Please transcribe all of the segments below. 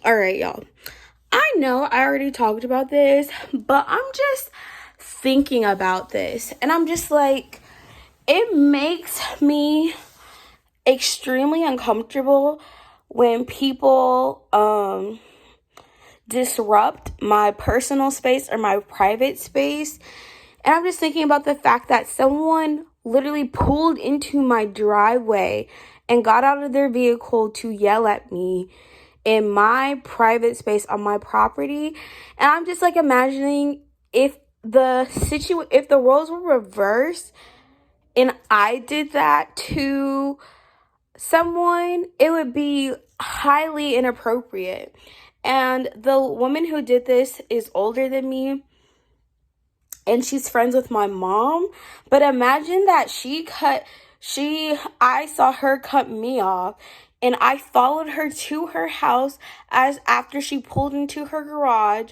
All right, y'all. I know I already talked about this, but I'm just thinking about this. And I'm just like, it makes me extremely uncomfortable when people disrupt my personal space or my private space. And I'm just thinking about the fact that someone literally pulled into my driveway and got out of their vehicle to yell at me in my private space on my property. And I'm just like imagining if the roles were reversed and I did that to someone, it would be highly inappropriate. And the woman who did this is older than me and she's friends with my mom. But imagine that I saw her cut me off and I followed her to her house as after she pulled into her garage,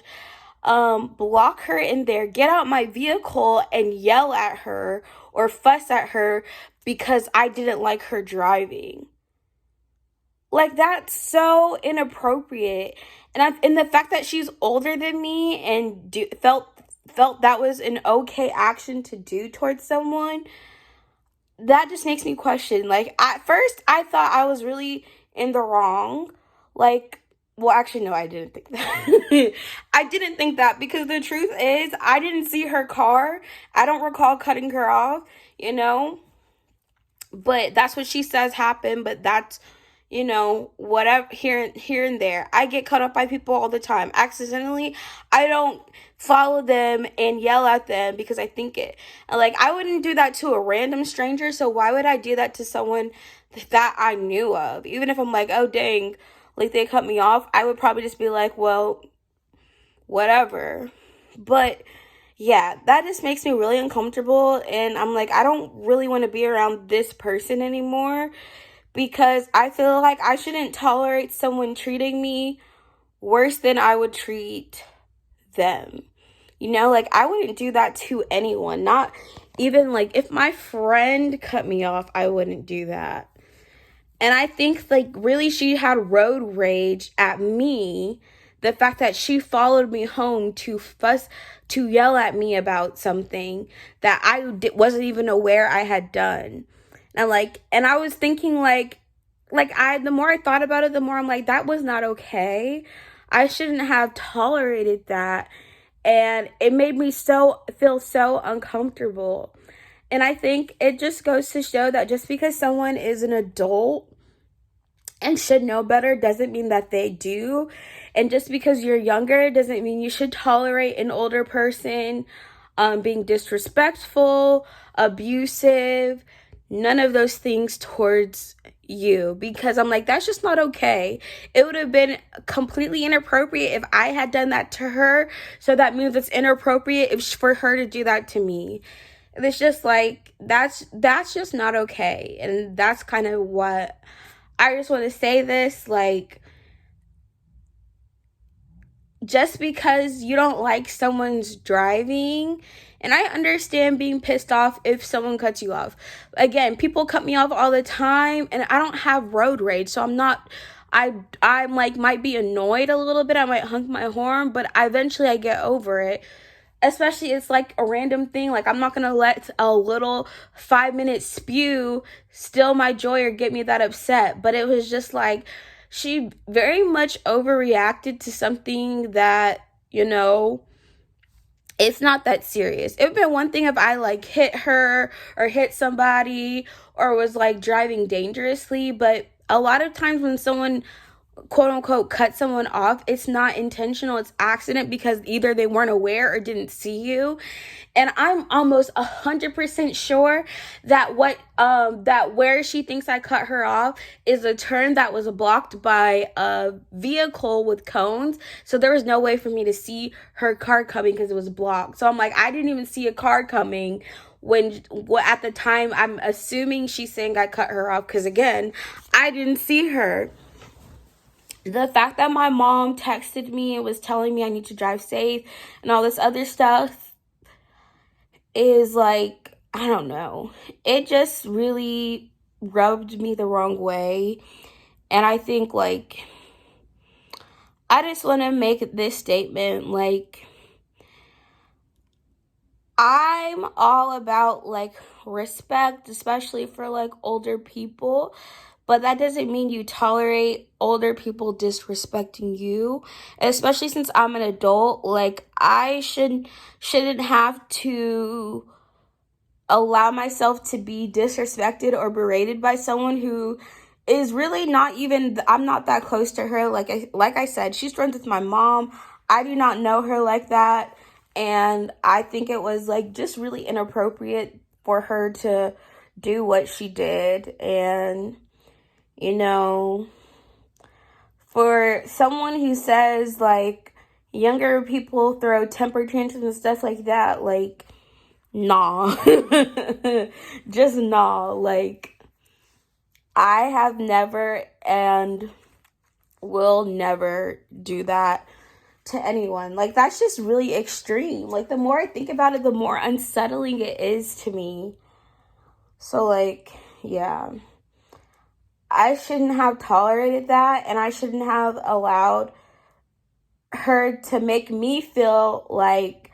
block her in there, get out my vehicle and yell at her or fuss at her because I didn't like her driving. Like, that's so inappropriate. And the fact that she's older than me and felt that was an okay action to do towards someone, that just makes me question. Like, at first I thought I was really in the wrong. Like, well, actually, no, I didn't think that. I didn't think that because the truth is I didn't see her car. I don't recall cutting her off, you know? But that's what she says happened, but that's, whatever, here and there. I get cut off by people all the time accidentally. I don't follow them and yell at them because I think it. Like, I wouldn't do that to a random stranger, so why would I do that to someone that I knew of? Even if I'm like, oh dang, like they cut me off, I would probably just be like, well, whatever. But yeah, that just makes me really uncomfortable, and I'm like, I don't really want to be around this person anymore because I feel like I shouldn't tolerate someone treating me worse than I would treat them. Like, I wouldn't do that to anyone. Not even like if my friend cut me off, I wouldn't do that. And I think, like, really she had road rage at me. The fact that she followed me home to yell at me about something that wasn't even aware I had done. And I was thinking, the more I thought about it, the more I'm like, that was not okay. I shouldn't have tolerated that. And it made me feel so uncomfortable. And I think it just goes to show that just because someone is an adult and should know better doesn't mean that they do. And just because you're younger doesn't mean you should tolerate an older person being disrespectful, abusive, none of those things towards you, because I'm like, that's just not okay. It would have been completely inappropriate if I had done that to her, so that means it's inappropriate for her to do that to me. It's just like, that's just not okay. And that's kind of what I just want to say. This, like, just because you don't like someone's driving, and I understand being pissed off if someone cuts you off. Again, people cut me off all the time, and I don't have road rage, so I'm like, might be annoyed a little bit. I might honk my horn, but eventually I get over it. Especially it's like a random thing. Like, I'm not gonna let a little 5-minute spew steal my joy or get me that upset. But it was just like, she very much overreacted to something that, it's not that serious. It would be one thing if I like hit her or hit somebody or was like driving dangerously, but a lot of times when someone quote unquote cut someone off, it's not intentional, it's accident, because either they weren't aware or didn't see you. And I'm almost 100% sure that where she thinks I cut her off is a turn that was blocked by a vehicle with cones, so there was no way for me to see her car coming because it was blocked. So I'm like, I didn't even see a car coming when at the time. I'm assuming she's saying I cut her off because, again, I didn't see her. The fact that my mom texted me and was telling me I need to drive safe and all this other stuff is like, I don't know. It just really rubbed me the wrong way. And I think, like, I just want to make this statement, like, I'm all about, like, respect, especially for, like, older people. But that doesn't mean you tolerate older people disrespecting you. Especially since I'm an adult, like, I shouldn't have to allow myself to be disrespected or berated by someone who is really not even, I'm not that close to her. Like I said, she's friends with my mom. I do not know her like that. And I think it was, like, just really inappropriate for her to do what she did. And, you know, for someone who says, like, younger people throw temper tantrums and stuff like that, like, nah. Just nah. Like, I have never and will never do that to anyone. Like, that's just really extreme. Like, the more I think about it, the more unsettling it is to me. So, like, yeah. I shouldn't have tolerated that, and I shouldn't have allowed her to make me feel like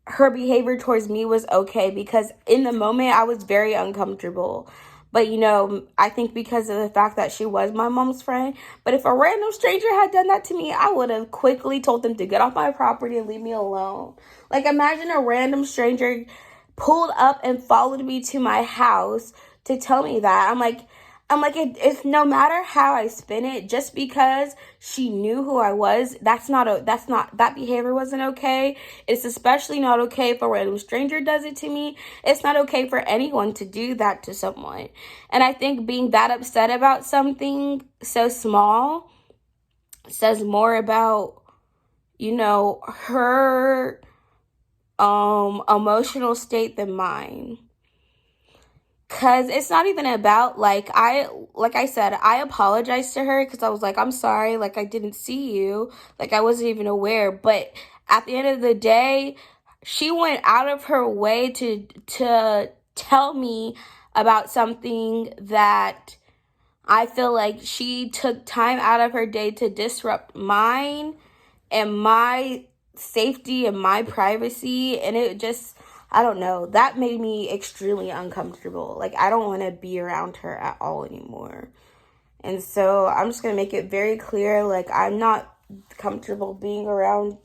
her behavior towards me was okay, because in the moment I was very uncomfortable. But, you know, I think because of the fact that she was my mom's friend. But if a random stranger had done that to me, I would have quickly told them to get off my property and leave me alone. Like, imagine a random stranger pulled up and followed me to my house to tell me that. If no matter how I spin it, just because she knew who I was, that behavior wasn't okay. It's especially not okay if a random stranger does it to me. It's not okay for anyone to do that to someone. And I think being that upset about something so small says more about, you know, her emotional state than mine. Cause it's not even about, like I said, I apologized to her because I was like, I'm sorry, like, I didn't see you, like, I wasn't even aware. But at the end of the day, she went out of her way to tell me about something that I feel like she took time out of her day to disrupt mine and my safety and my privacy. And it just, I don't know, that made me extremely uncomfortable. Like, I don't want to be around her at all anymore. And so I'm just going to make it very clear, like, I'm not comfortable being around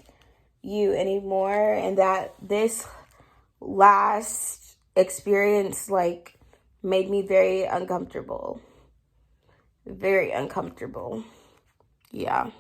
you anymore. And that this last experience, like, made me very uncomfortable. Very uncomfortable. Yeah.